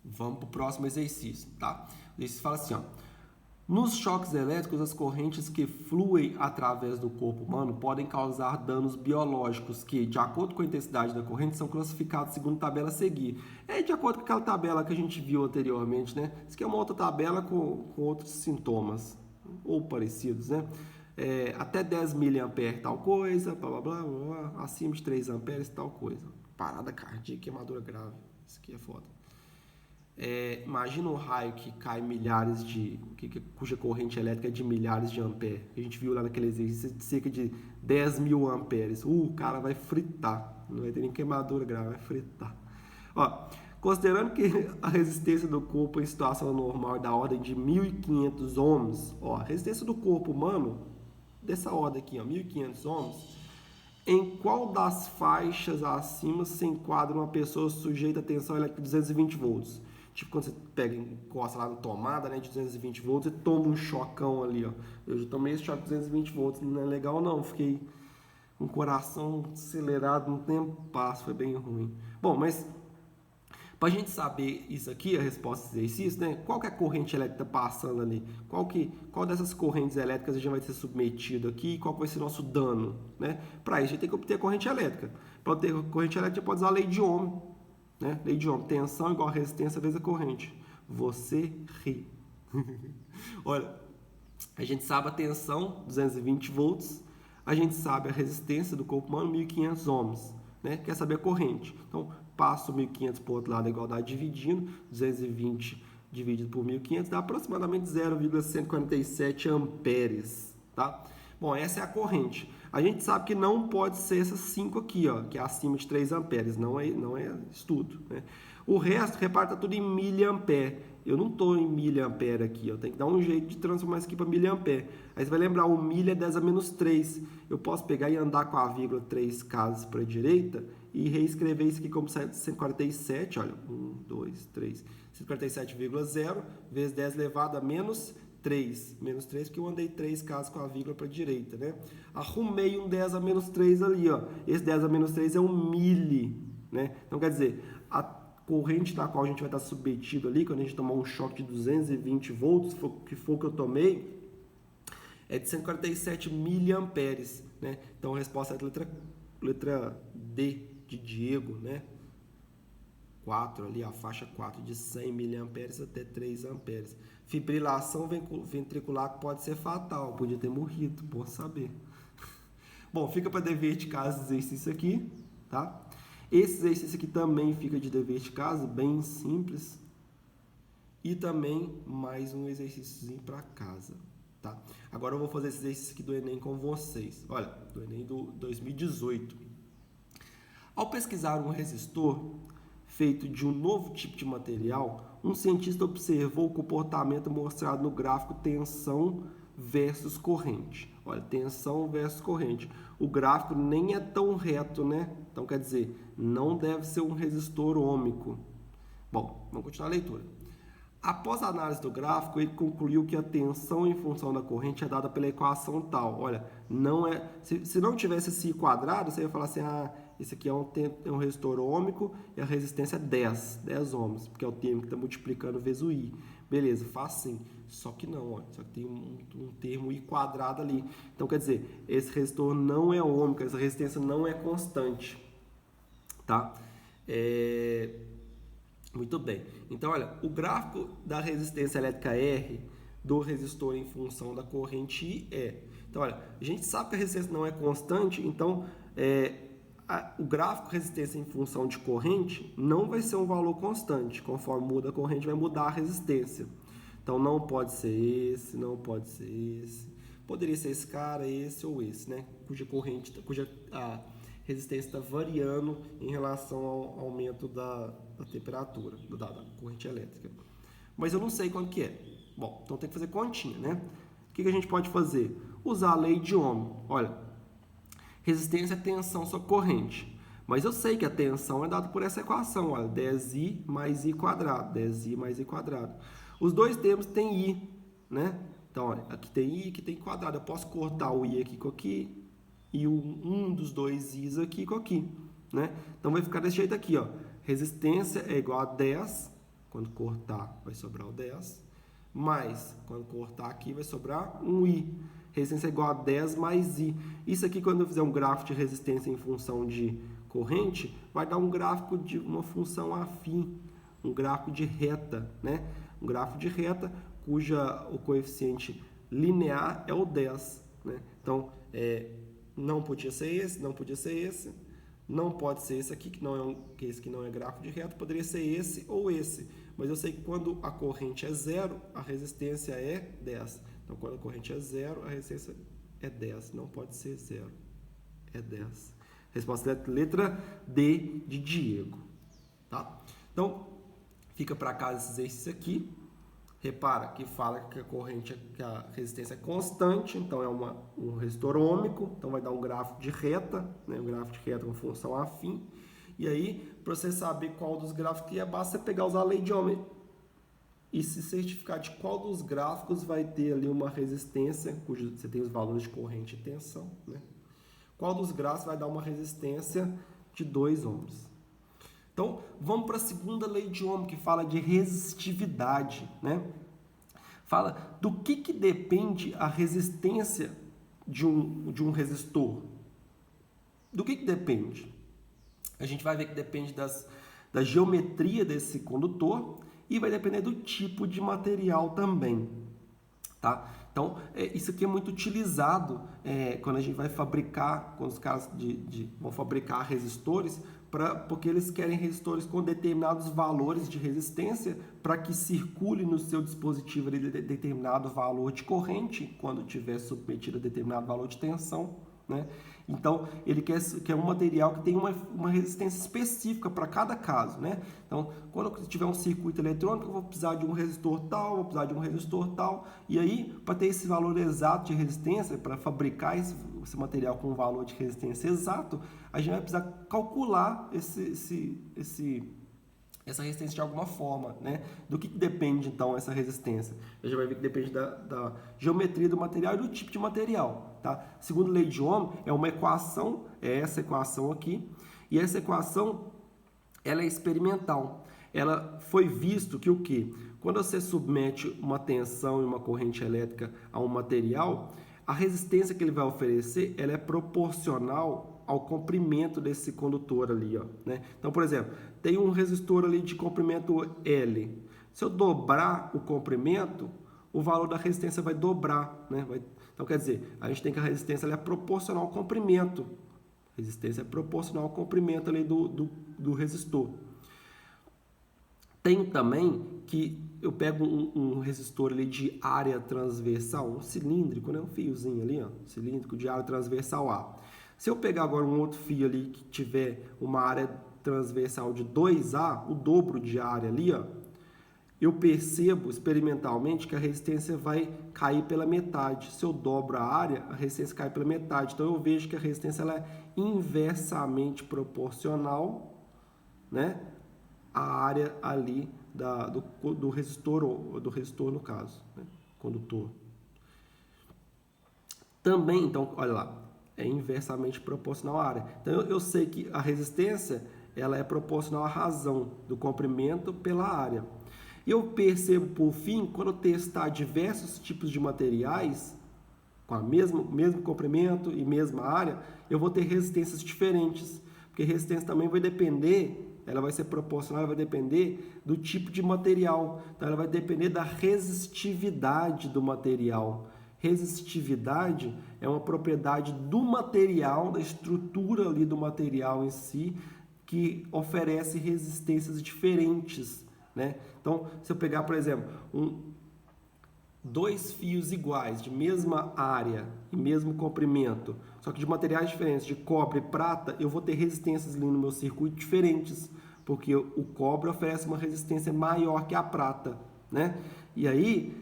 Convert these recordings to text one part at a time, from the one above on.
Vamos para o próximo exercício, tá? O exercício fala assim, ó. Nos choques elétricos, as correntes que fluem através do corpo humano podem causar danos biológicos que, de acordo com a intensidade da corrente, são classificados segundo a tabela a seguir. É de acordo com aquela tabela que a gente viu anteriormente, né? Isso aqui é uma outra tabela com outros sintomas, ou parecidos, né? Até 10 mA tal coisa, blá, blá, blá, blá, acima de 3 amperes tal coisa. Parada cardíaca, queimadura grave. Isso aqui é foda. Imagina um raio que cai milhares cuja corrente elétrica é de milhares de amperes. A gente viu lá naquele exercício de cerca de 10 mil amperes. O cara vai fritar. Não vai ter nem queimadura grave, vai fritar. Ó, considerando que a resistência do corpo em situação normal é da ordem de 1.500 ohms, ó, a resistência do corpo humano, dessa ordem aqui, ó, 1.500 ohms, em qual das faixas acima se enquadra uma pessoa sujeita a tensão elétrica de 220 volts? Tipo quando você pega e encosta lá na tomada, né, de 220 volts e toma um chocão ali, ó. Eu já tomei esse choque de 220 volts, não é legal não, fiquei com o coração acelerado um tempo passo, foi bem ruim. Bom, mas para a gente saber isso aqui, a resposta desse exercício, né? Qual que é a corrente elétrica passando ali? Qual dessas correntes elétricas a gente vai ser submetido aqui? Qual vai ser o nosso dano? Né? Para isso, a gente tem que obter a corrente elétrica. Para obter a corrente elétrica, a gente pode usar a lei de Ohm. Né? Lei de Ohm, tensão igual a resistência vezes a corrente. Você ri. Olha, a gente sabe a tensão, 220 volts. A gente sabe a resistência do corpo humano, 1.500 ohms. Né? Quer saber a corrente. Então, passo 1.500 para o outro lado da igualdade dividindo. 220 dividido por 1.500 dá aproximadamente 0,147 amperes. Tá? Bom, essa é a corrente. A gente sabe que não pode ser essas 5 aqui, ó, que é acima de 3 amperes. Não é estudo. Né? O resto reparta tudo em miliampere. Eu não estou em miliampere aqui, eu tenho que dar um jeito de transformar isso aqui para miliampere. Aí você vai lembrar, o milha é 10 a menos 3. Eu posso pegar e andar com a vírgula 3 casas para a direita e reescrever isso aqui como 147, olha, 1, 2, 3, 147,0 vezes 10 elevado a menos 3. Menos 3 porque eu andei 3 casas com a vírgula para a direita, né? Arrumei um 10 a menos 3 ali, ó. Esse 10 a menos 3 é um mili, né? Então, quer dizer, a corrente na qual a gente vai estar submetido ali, quando a gente tomar um choque de 220 volts, que for que eu tomei, é de 147 miliamperes, né? Então a resposta é a letra D de Diego, né? 4 ali, a faixa 4 de 100 miliamperes até 3 amperes. Fibrilação ventricular pode ser fatal, podia ter morrido, bom saber. Bom, fica para dever de casa esse exercício aqui, tá? Esse exercício aqui também fica de dever de casa, bem simples. E também mais um exercíciozinho para casa, tá? Agora eu vou fazer esse exercício aqui do Enem com vocês. Olha, do Enem do 2018. Ao pesquisar um resistor feito de um novo tipo de material, um cientista observou o comportamento mostrado no gráfico tensão versus corrente. Olha, tensão versus corrente. O gráfico nem é tão reto, né? Então, quer dizer, não deve ser um resistor ômico. Bom, vamos continuar a leitura. Após a análise do gráfico, ele concluiu que a tensão em função da corrente é dada pela equação tal. Olha, não é. Se não tivesse esse quadrado, você ia falar assim: ah, esse aqui é um resistor ômico e a resistência é 10 ohms, porque é o termo que está multiplicando vezes o I. Beleza, faz sim. Só que não, ó, só que tem um termo I quadrado ali. Então, quer dizer, esse resistor não é ômico, essa resistência não é constante. Tá? Muito bem. Então, olha, o gráfico da resistência elétrica R do resistor em função da corrente I é. Então, olha, a gente sabe que a resistência não é constante, então o gráfico resistência em função de corrente não vai ser um valor constante. Conforme muda a corrente, vai mudar a resistência. Então, não pode ser esse, não pode ser esse. Poderia ser esse cara, esse ou esse, né? Cuja resistência está variando em relação ao aumento da temperatura, da corrente elétrica. Mas eu não sei quanto que é. Bom, então tem que fazer continha, né? O que a gente pode fazer? Usar a lei de Ohm. Olha, resistência é tensão sobre corrente. Mas eu sei que a tensão é dada por essa equação, olha, 10I mais I quadrado, 10I mais I quadrado. Os dois termos têm I, né? Então, olha, aqui tem I, aqui tem quadrado. Eu posso cortar o I aqui com aqui e um dos dois I's aqui com aqui, né? Então vai ficar desse jeito aqui, ó. Resistência é igual a 10 quando cortar vai sobrar o 10, mais, quando cortar aqui vai sobrar um I. Resistência é igual a 10 mais I. Isso aqui, quando eu fizer um gráfico de resistência em função de corrente, vai dar um gráfico de uma função afim, um gráfico de reta, né? Um gráfico de reta cuja o coeficiente linear é o 10, né? Então, não podia ser esse, não podia ser esse, não pode ser esse aqui, que esse que não é gráfico de reta, poderia ser esse ou esse. Mas eu sei que quando a corrente é zero, a resistência é 10. Então, quando a corrente é zero, a resistência é 10. Não pode ser zero, é 10. Resposta letra D de Diego. Tá? Então, fica para casa esses exercícios aqui. Repara que fala que que a resistência é constante, então é um resistor ôhmico, então vai dar um gráfico de reta, né? Um gráfico de reta com função afim. E aí, para você saber qual dos gráficos que é, basta você pegar, usar a lei de Ohm e se certificar de qual dos gráficos vai ter ali uma resistência, cujo você tem os valores de corrente e tensão, né? Qual dos gráficos vai dar uma resistência de 2 ohms. Então, vamos para a segunda lei de Ohm, que fala de resistividade, né? Fala do que depende a resistência de um resistor. Do que depende? A gente vai ver que depende da geometria desse condutor e vai depender do tipo de material também, tá? Então, isso aqui é muito utilizado quando a gente vai fabricar, quando os caras vão fabricar resistores, porque eles querem resistores com determinados valores de resistência para que circule no seu dispositivo ali determinado valor de corrente quando tiver submetido a determinado valor de tensão, né? Então, ele quer um material que tem uma resistência específica para cada caso, né? Então, quando eu tiver um circuito eletrônico, eu vou precisar de um resistor tal, vou precisar de um resistor tal. E aí, para ter esse valor exato de resistência, para fabricar esse material com um valor de resistência exato, a gente vai precisar calcular essa resistência de alguma forma, né? Do que depende, então, essa resistência? A gente vai ver que depende da geometria do material e do tipo de material, tá? Segundo a lei de Ohm, é uma equação, é essa equação aqui, e essa equação, ela é experimental. Ela foi visto que o quê? Quando você submete uma tensão e uma corrente elétrica a um material, a resistência que ele vai oferecer, ela é proporcional ao comprimento desse condutor ali, ó, né? Então, por exemplo, tem um resistor ali de comprimento L. Se eu dobrar o comprimento, o valor da resistência vai dobrar, né? Então, quer dizer, a gente tem que a resistência ela é proporcional ao comprimento. A resistência é proporcional ao comprimento ali do resistor. Tem também que eu pego um resistor ali de área transversal, um cilíndrico, né? Um fiozinho ali, ó, cilíndrico de área transversal A. Se eu pegar agora um outro fio ali que tiver uma área transversal de 2A, o dobro de área ali, ó, eu percebo experimentalmente que a resistência vai cair pela metade. Se eu dobro a área, a resistência cai pela metade. Então eu vejo que a resistência ela é inversamente proporcional, né, à área ali do resistor no caso, né, condutor. Também, então, olha lá, é inversamente proporcional à área. Então, eu sei que a resistência ela é proporcional à razão do comprimento pela área. Eu percebo, por fim, quando eu testar diversos tipos de materiais, com o mesmo comprimento e mesma área, eu vou ter resistências diferentes. Porque resistência também vai depender, ela vai ser proporcional, ela vai depender do tipo de material. Então, ela vai depender da resistividade do material. Resistividade é uma propriedade do material, da estrutura ali do material em si, que oferece resistências diferentes, né? Então, se eu pegar, por exemplo, dois fios iguais, de mesma área e mesmo comprimento, só que de materiais diferentes, de cobre e prata, eu vou ter resistências ali no meu circuito diferentes, porque o cobre oferece uma resistência maior que a prata, né? E aí,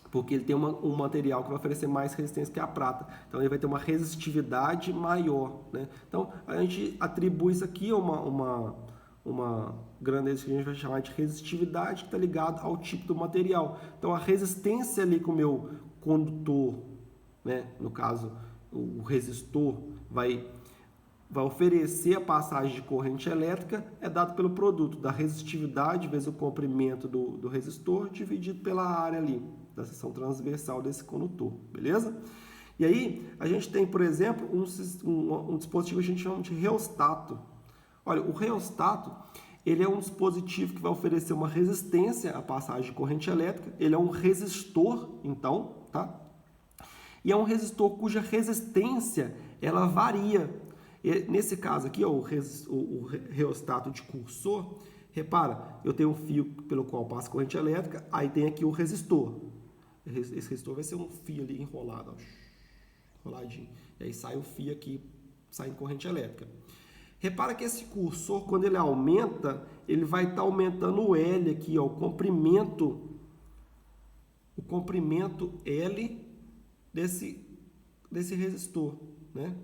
porque ele tem um material que vai oferecer mais resistência que a prata. Então, ele vai ter uma resistividade maior, né? Então, a gente atribui isso aqui a uma grandeza que a gente vai chamar de resistividade, que está ligado ao tipo do material. Então, a resistência ali com o meu condutor, né, no caso, o resistor, vai vai oferecer a passagem de corrente elétrica é dado pelo produto da resistividade vezes o comprimento do resistor dividido pela área ali da seção transversal desse condutor, beleza? E aí a gente tem, por exemplo, um dispositivo que a gente chama de reostato. Olha, o reostato, ele é um dispositivo que vai oferecer uma resistência à passagem de corrente elétrica, ele é um resistor, então, tá? E é um resistor cuja resistência, ela varia. Nesse caso aqui, ó, o reostato de cursor, repara, eu tenho um fio pelo qual passa corrente elétrica, aí tem aqui o resistor. Esse resistor vai ser um fio ali enrolado, ó, enroladinho. E aí sai o fio aqui, saindo corrente elétrica. Repara que esse cursor, quando ele aumenta, ele vai estar aumentando o L aqui, ó, o comprimento L desse resistor, né?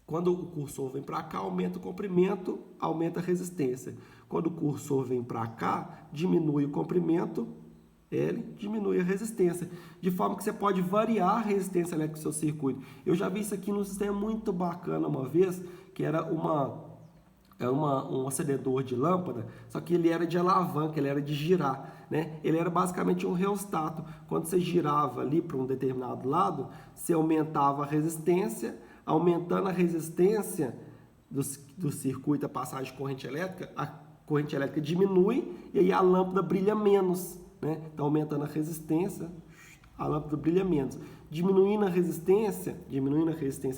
Quando o cursor vem para cá, aumenta o comprimento, aumenta a resistência. Quando o cursor vem para cá, diminui o comprimento L, diminui a resistência. De forma que você pode variar a resistência elétrica do seu circuito. Eu já vi isso aqui num sistema muito bacana uma vez, que era um acendedor de lâmpada, só que ele era de alavanca, ele era de girar, né? Ele era basicamente um reostato. Quando você girava ali para um determinado lado, você aumentava a resistência, aumentando a resistência do circuito, a passagem de corrente elétrica, a corrente elétrica diminui e aí a lâmpada brilha menos, né? Então, aumentando a resistência, a lâmpada brilha menos. Diminuindo a resistência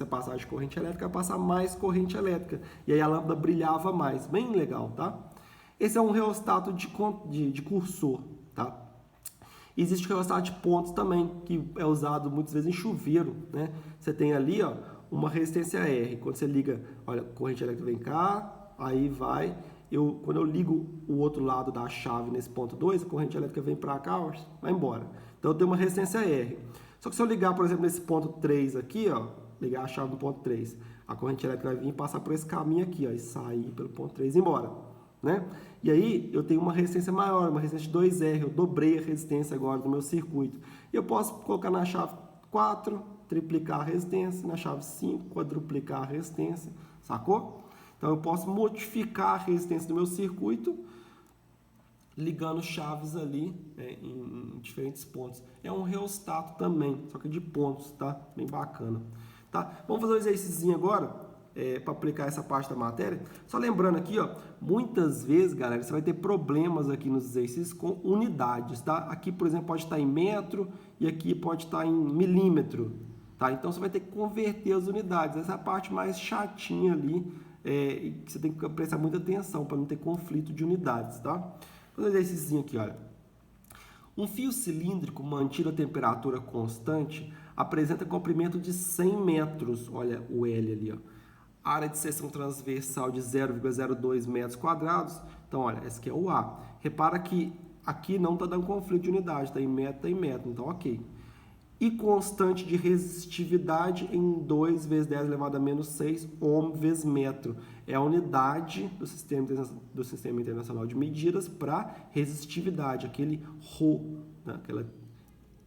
a passagem de corrente elétrica, vai passar mais corrente elétrica. E aí a lâmpada brilhava mais. Bem legal, tá? Esse é um reostato de cursor, tá? Existe o reostato de pontos também, que é usado muitas vezes em chuveiro, né? Você tem ali, ó, uma resistência R. Quando você liga, olha, a corrente elétrica vem cá, aí vai. Quando eu ligo o outro lado da chave nesse ponto 2, a corrente elétrica vem para cá, ó, vai embora. Então eu tenho uma resistência R. Só que se eu ligar, por exemplo, nesse ponto 3 aqui, ó, ligar a chave no ponto 3, a corrente elétrica vai vir e passar por esse caminho aqui, ó, e sair pelo ponto 3 e ir embora, né? E aí eu tenho uma resistência maior, uma resistência de 2R, eu dobrei a resistência agora do meu circuito. E eu posso colocar na chave 4, triplicar a resistência, na chave 5, quadruplicar a resistência, sacou? Então eu posso modificar a resistência do meu circuito ligando chaves ali, né, em diferentes pontos. É um reostato também, só que de pontos, tá? Bem bacana. Tá? Vamos fazer um exercício agora para aplicar essa parte da matéria. Só lembrando aqui, ó, muitas vezes, galera, você vai ter problemas aqui nos exercícios com unidades, tá? Aqui, por exemplo, pode estar em metro e aqui pode estar em milímetro, tá? Então você vai ter que converter as unidades. Essa é a parte mais chatinha ali, que você tem que prestar muita atenção para não ter conflito de unidades, tá? Vou fazer um exercício aqui, olha. Um fio cilíndrico mantido a temperatura constante apresenta comprimento de 100 metros, olha o L ali, ó. Área de seção transversal de 0,02 metros quadrados. Então, olha, esse aqui é o A. Repara que aqui não está dando conflito de unidade, está em metro, então ok. E constante de resistividade em 2 vezes 10 elevado a menos 6 ohm vezes metro. É a unidade do Sistema Internacional de Medidas para resistividade, aquele Rho, né?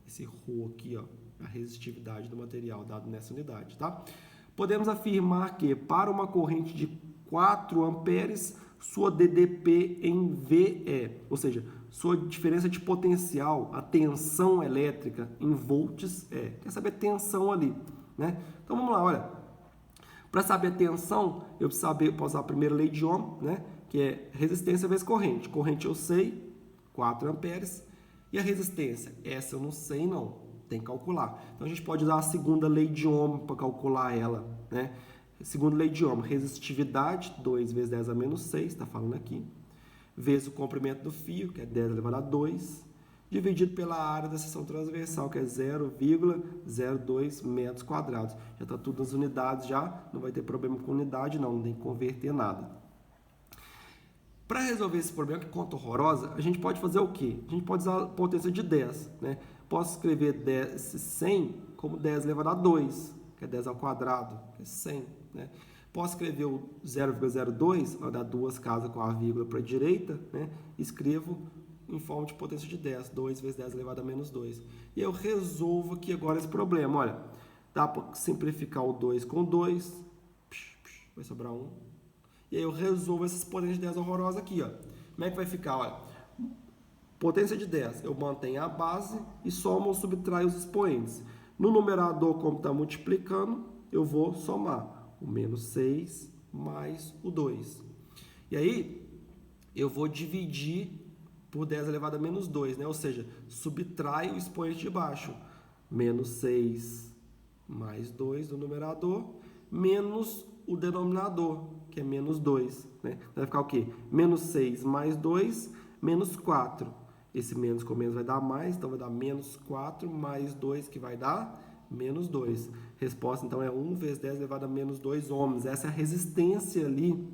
Esse Rho aqui, ó, a resistividade do material dado nessa unidade, tá? Podemos afirmar que para uma corrente de 4 amperes, sua DDP em VE, ou seja, sua diferença de potencial, a tensão elétrica em volts quer saber a tensão ali, né? Então vamos lá, olha. Para saber a tensão, eu posso usar a primeira lei de Ohm, né? Que é resistência vezes corrente. Corrente eu sei, 4 amperes. E a resistência? Essa eu não sei não, tem que calcular. Então a gente pode usar a segunda lei de Ohm para calcular ela, né? Segunda lei de Ohm, resistividade, 2 vezes 10 a menos 6, está falando aqui, vezes o comprimento do fio, que é 10 elevado a 2, dividido pela área da seção transversal, que é 0,02 metros quadrados. Já está tudo nas unidades, já não vai ter problema com unidade, não tem que converter nada. Para resolver esse problema, que conta horrorosa, a gente pode fazer o quê? A gente pode usar a potência de 10, né? Posso escrever 100 como 10 elevado a 2, que é 10 ao quadrado, que é 100, né? Posso escrever o 0,02, vai dar duas casas com a vírgula para a direita, né? Escrevo em forma de potência de 10, 2 vezes 10 elevado a menos 2. E eu resolvo aqui agora esse problema. Olha, dá para simplificar o 2 com 2, vai sobrar 1. E aí eu resolvo essas potências de 10 horrorosas aqui, ó. Como é que vai ficar? Olha, potência de 10, eu mantenho a base e somo ou subtraio os expoentes. No numerador, como está multiplicando, eu vou somar o menos 6 mais o 2. E aí, eu vou dividir por 10 elevado a menos 2, né? Ou seja, subtrai o expoente de baixo. Menos 6 mais 2 do numerador, menos o denominador, que é menos 2. Né? Vai ficar o quê? Menos 6 mais 2, menos 4. Esse menos com menos vai dar mais, então vai dar menos 4 mais 2, que vai dar menos 2. Resposta, então, é 1 vezes 10 elevado a menos 2 ohms. Essa é a resistência ali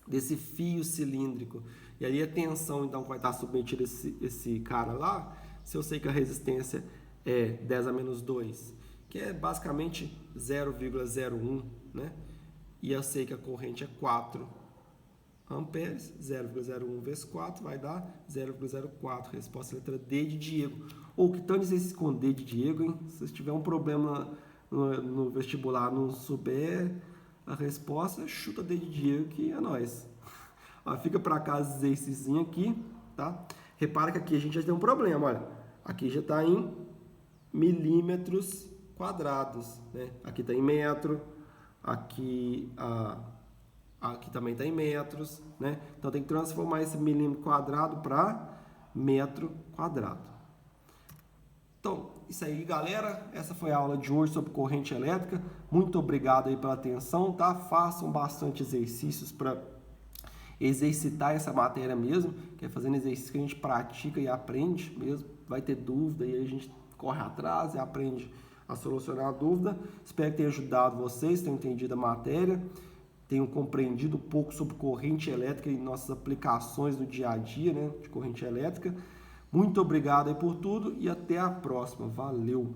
desse fio cilíndrico. E aí a tensão, então, que vai estar submetida esse cara lá, se eu sei que a resistência é 10 a menos 2, que é basicamente 0,01, né? E eu sei que a corrente é 4 amperes, 0,01 vezes 4 vai dar 0,04. Resposta letra D de Diego. Ou que tanto exercício com D de Diego, hein? Se tiver um problema no vestibular, não souber a resposta, chuta D de Diego, que é nóis. Ó, fica para cá esse exercício aqui, tá? Repara que aqui a gente já tem um problema, olha. Aqui já está em milímetros quadrados, né? Aqui está em metro, aqui também está em metros, né? Então tem que transformar esse milímetro quadrado para metro quadrado. Então, isso aí, galera. Essa foi a aula de hoje sobre corrente elétrica. Muito obrigado aí pela atenção, tá? Façam bastante exercícios para exercitar essa matéria mesmo, que é fazendo exercício que a gente pratica e aprende mesmo. Vai ter dúvida e aí a gente corre atrás e aprende a solucionar a dúvida. Espero que tenha ajudado vocês, tenham entendido a matéria, tenham compreendido um pouco sobre corrente elétrica e nossas aplicações no dia a dia, né, de corrente elétrica. Muito obrigado aí por tudo e até a próxima. Valeu!